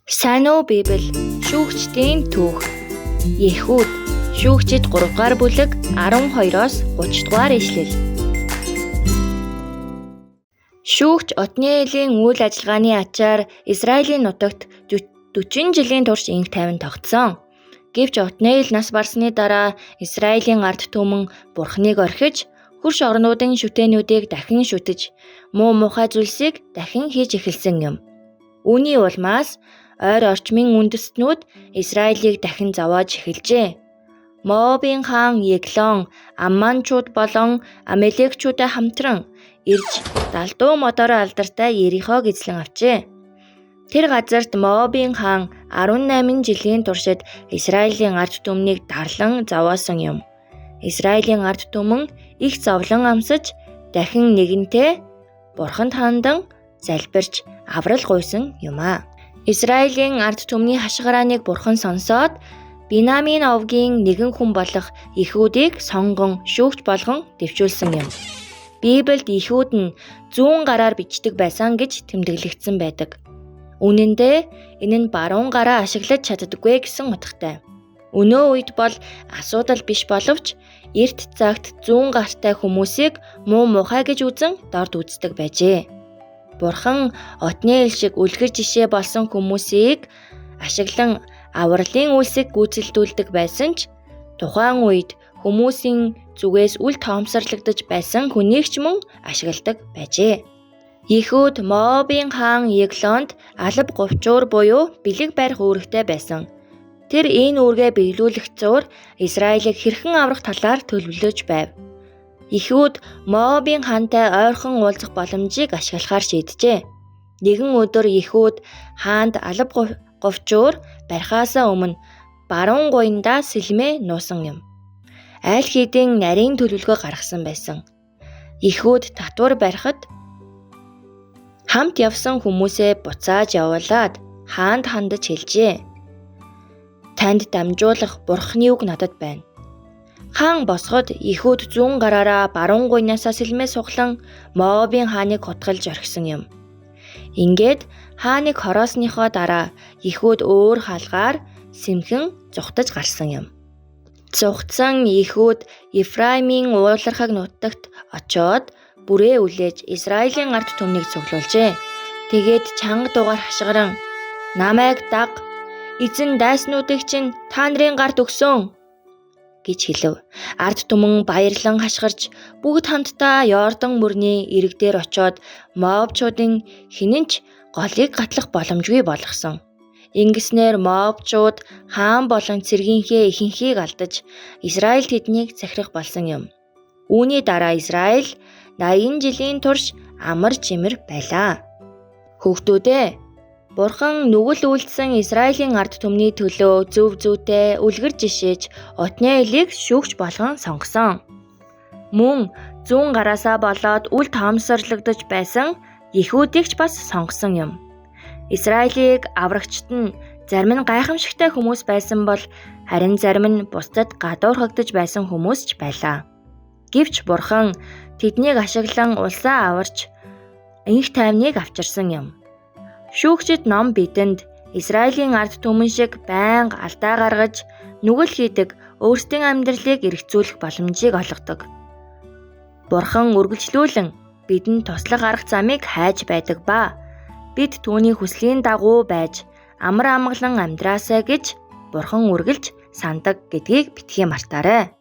Сайн уу Библи, шүүгчдийн түүх. Ehud, шүүгчид 3 дугаар бүлэг 12-оос 30 дугаар ишлэл. Шүүгч Отниелийн үйл ажиллагааны ачаар Израилийн нутагт 40 жилийн турш инх тайван тогтсон. Гэвч Отниел нас барсны дараа Израилийн ард түмэн Бурхныг орхиж, хөрш орнуудын шүтээнүүдийг дахин шүтэж, муу мухай зүйлсийг дахин хийж эхэлсэн юм. Үүний улмаас ойр орчмын үндэстнүүд Израилийг дахин зовоож эхэлжээ. Моабын хаан Еглон Амманчууд болон Амелекчуудаа хамтран ирж далдуу модоор алдартай Ерихог эзлэн авчээ. Тэр газарт Моабын хаан 18 жилийн туршид Израилийн ард түмнийг дарлан зовоосон юм. Израилийн ард түмэн их зовлон амсаж дахин нэгэнтээ Бурханд хандан залбирч аврал гуйсан юм а. Израилийн ард түмний хашгирааныг Бурхан сонсоод Бинамин овгийн нэгэн хүн болох Ehudыг сонгон шүүгч болгон дэвшүүлсэн юм. Библиэд Ehud нь 100 гараар бичдэг байсан гэж тэмдэглэгдсэн байдаг. Үнэн дээр энэ нь баруун гараа ашиглаж чаддаггүй гэсэн утгатай. Өнөө үед бол асуудал биш боловч эрт цагт 100 гартай хүмүүсийг муу мухай гэж үзэн дорд үздэг байжээ. Бурхан Отниел шиг үлгэр жишээ болсон хүмүүсийг ашиглан авралын үйлсийг гүйцэлдүүлдэг байсан ч тухайн үед хүмүүсийн зүгээс үл тоомсорлогдож байсан хүнийг ч мөн ашигладаг байжээ. Ehud Моабын хаан Еглонд алба говьчуур буюу бэлэг барих үүрэгтэй байсан. Тэр энэ үүргээ биелүүлэх зуур Израилийг хэрхэн аврах талаар төлөвлөж байв. Ehud Моабын хаантай ойрхон уулзах боломжийг ашиглахаар шийджээ. Нэгэн өдөр Ehud хаанд алба говьчуур барихаасаа өмнө баруун гуйндаа сэлмээ нуусан юм. Айл хэдийн нарийн төлөвлөгөө гаргасан байсан. Ehud татвар барихад хамт явсан хүмүүсээ буцааж явуулаад хаанд хандаж хэлжээ. Танд дамжуулах Бурхны үг надад байна. Хаан босгод Ehud 100 гараараа баруун гуйнаасаа сэлмээ суглан Моабын хааныг хутгалж орхисон юм. Ингээд хааныг хороосныхоо дараа Ehud өөр хаалгаар сэмхэн зүхтаж гарсан юм. Зүхтсан Ehud Ефраимын уулархаг нутагт очоод бүрээ үлээж Израилийн ард түмнийг цуглуулжээ. Тэгээд чанга дугаар хашгиран намайг даг, эзэн дайснуудыг чинь та нарын гарт өгсөн гэж хэлв. Ард түмэн баярлан хашгирч бүгд хамтдаа Йордан мөрний ирэг дээр очоод Моабчуудын хинэнч голыг гатлах боломжгүй болгосон. Ингэснээр Моабчууд хаан болон цэргийнхээ ихэнхийг алдаж Израиль тэднийг захирах болсон юм. Үүний дараа Израиль 80 жилийн турш амар чимэр байлаа. Хүүхдүүдээ, Бурхан нүгэл үйлдсэн Израилийн ард түмний төлөө зөв зүйтэй үлгэр жишээж Отниелийг шүүгч болгон сонгосон. Мөн 100 гараасаа болоод үл тоомсорлогдож байсан Ehudыг ч бас сонгосон юм. Израилийг аврагчд нь зарим нь гайхамшигтай хүмүүс байсан бол харин зарим нь бусдад гадуурхагдж байсан хүмүүс ч байлаа. Гэвч Бурхан тэднийг ашиглан улсаа аварч инх тайвныг авчирсан юм. Шүүгчид ном бидэнд Израилийн ард түмэн шиг байнга алдаа гаргаж нүгэл хийдэг өөрсдийн амьдралыг эргэцүүлэх боломжийг олгодог. Бурхан үргэлжлүүлэн бидэнд туслах арга замыг хайж байдаг ба бид түүний хүслийн дагуу байж амар амгалан амьдраасай гэж Бурхан үргэлж сандаг гэдгийг битгий мартаарай.